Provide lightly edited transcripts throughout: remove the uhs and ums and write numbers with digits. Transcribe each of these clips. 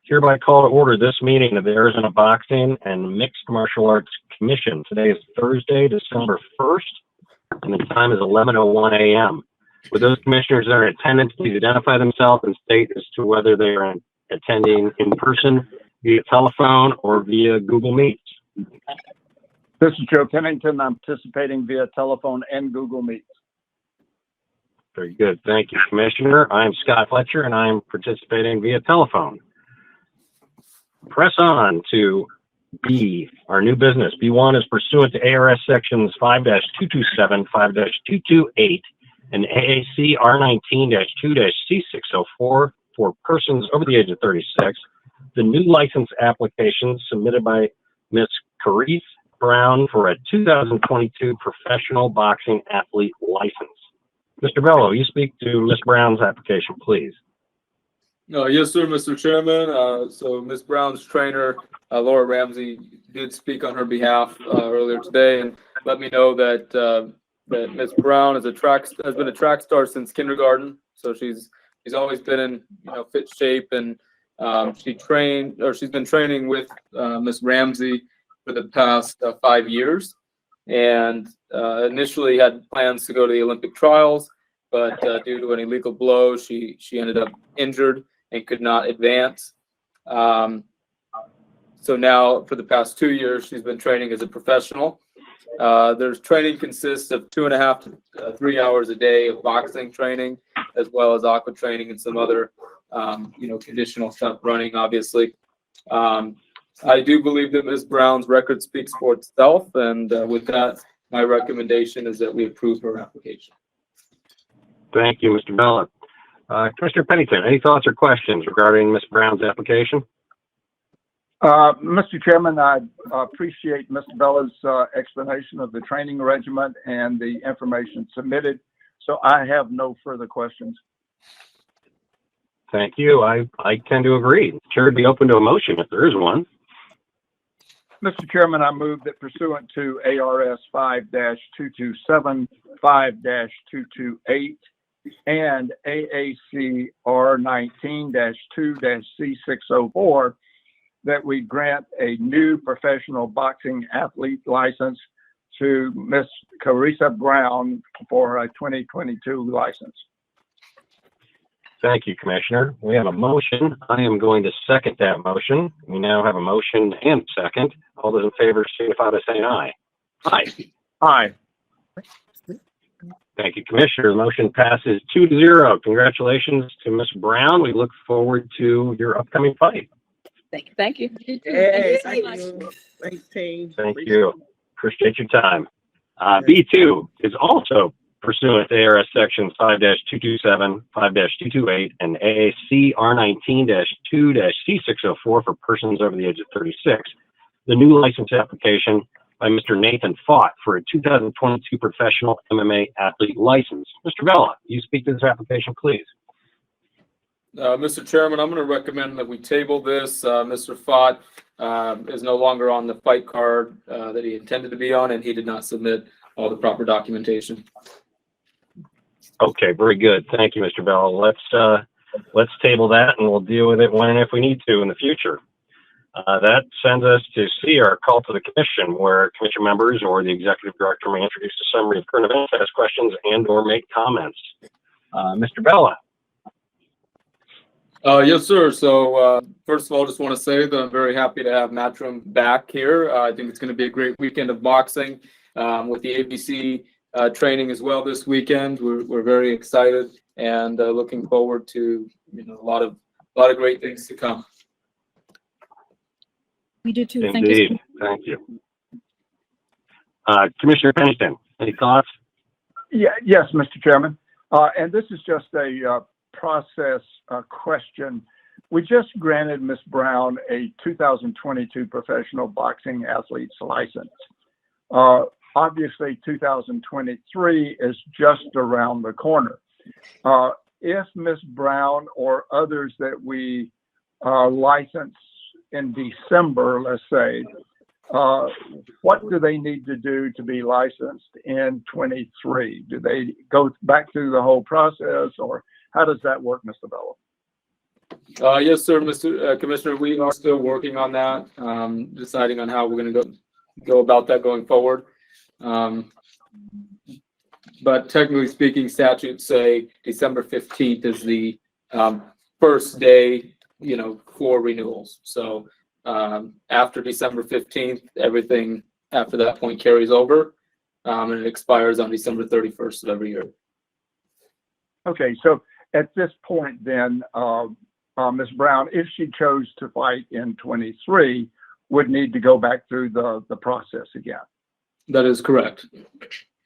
Hereby call to order this meeting of the Arizona Boxing and Mixed Martial Arts Commission. Today is Thursday, December 1st, and the time is 11:01 a.m. Would those commissioners that are in attendance please identify themselves and state as to whether they are attending in person, via telephone, or via Google Meet? This is Joe Pennington. I'm participating via telephone and Google Meet. Very good. Thank you, Commissioner. I'm Scott Fletcher, and I'm participating via telephone. Press on to B, our new business. B1 is pursuant to ARS sections 5-227, 5-228, and AAC R19-2-C604 for persons over the age of 36. The new license application submitted by Ms. Carice Brown for a 2022 professional boxing athlete license. Mr. Bello, you speak to Ms. Brown's application, please. Yes, sir, Mr. Chairman. So Ms. Brown's trainer, Laura Ramsey, did speak on her behalf earlier today and let me know that Ms. Brown has been a track star since kindergarten. So she's always been in fit shape, and she's been training with Ms. Ramsey for the past 5 years, and initially had plans to go to the Olympic trials, but due to an illegal blow, she ended up injured and could not advance. So now for the past 2 years, she's been training as a professional. Their training consists of 2.5 to 3 hours a day of boxing training, as well as aqua training and some other, conditional stuff, running, obviously. I do believe that Ms. Brown's record speaks for itself, and with that, my recommendation is that we approve her application. Thank you, Mr. Bella. Commissioner Pennington, any thoughts or questions regarding Ms. Brown's application? Mr. Chairman, I appreciate Mr. Bella's explanation of the training regimen and the information submitted, so I have no further questions. Thank you. I tend to agree. The chair would be open to a motion if there is one. Mr. Chairman, I move that pursuant to ARS 5-227, 5-228, and AAC R19-2-C604, that we grant a new professional boxing athlete license to Ms. Carice Brown for a 2022 license. Thank you, Commissioner. We have a motion. I am going to second that motion. We now have a motion and second. All those in favor signify by saying aye. Aye. Aye. Thank you, Commissioner. The motion passes 2-0. Congratulations to Ms. Brown. We look forward to your upcoming fight. Thank you. Hey, thank you. Thanks, team. Thank you. Appreciate your time. B2 is also pursuant to ARS sections 5-227, 5-228, and AAC R19-2-C604 for persons over the age of 36. The new license application by Mr. Nathan Fott for a 2022 professional MMA athlete license. Mr. Bella, you speak to this application, please. Mr. Chairman, I'm going to recommend that we table this. Mr. Fott is no longer on the fight card that he intended to be on, and he did not submit all the proper documentation. Okay, very good. Thank you, Mr. Bell. Let's table that, and we'll deal with it when and if we need to in the future. That sends us to C, our call to the commission, where commission members or the executive director may introduce a summary of current events, ask questions, and/or make comments. Mr. Bella. Yes, sir. So first of all, I just want to say that I'm very happy to have Matchroom back here. I think it's going to be a great weekend of boxing with the ABC training as well this weekend. We're very excited and looking forward to a lot of great things to come. We do too. Indeed. Thank you. Commissioner Pennington, any thoughts? Yeah, yes, Mr. Chairman. And this is just a process question. We just granted Ms. Brown a 2022 professional boxing athlete's license. Obviously, 2023 is just around the corner. If Ms. Brown or others that we license in December, let's say, what do they need to do to be licensed in 23? Do they go back through the whole process, or how does that work, Mr. Bello? Yes, sir, Mr. Commissioner, we are still working on that, deciding on how we're gonna go about that going forward. But technically speaking, statutes say December 15th is the first day, for renewals. So after December 15th, everything after that point carries over, and it expires on December 31st of every year. Okay, so at this point then, Ms. Brown, if she chose to fight in 23, would need to go back through the process again. That is correct.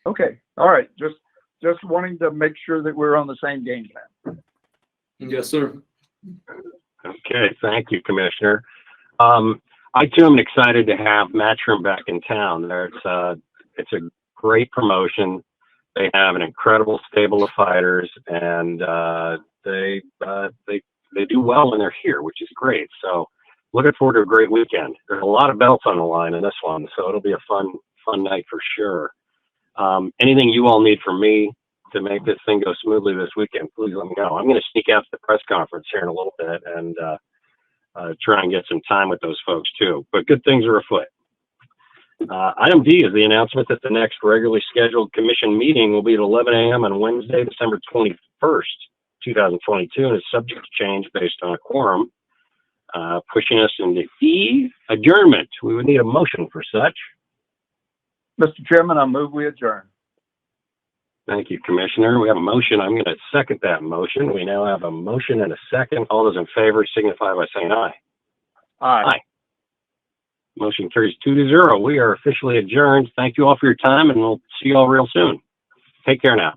Okay, all right, just wanting to make sure that we're on the same game plan. Yes, sir. Okay, thank you, Commissioner. I too am excited to have Matchroom back in town. It's a great promotion. They have an incredible stable of fighters, and they do well when they're here, which is great. So looking forward to a great weekend. There's a lot of belts on the line in this one, so it'll be a fun night for sure. Anything you all need from me to make this thing go smoothly this weekend, please let me know. I'm going to sneak out to the press conference here in a little bit and try and get some time with those folks too. But good things are afoot. Item D is the announcement that the next regularly scheduled commission meeting will be at 11 a.m. on Wednesday, December 21st, 2022, and is subject to change based on a quorum, pushing us into E, adjournment. We would need a motion for such. Mr. Chairman, I move we adjourn. Thank you, Commissioner. We have a motion. I'm going to second that motion. We now have a motion and a second. All those in favor signify by saying aye. Aye. Motion carries 2-0. We are officially adjourned. Thank you all for your time, and we'll see you all real soon. Take care now.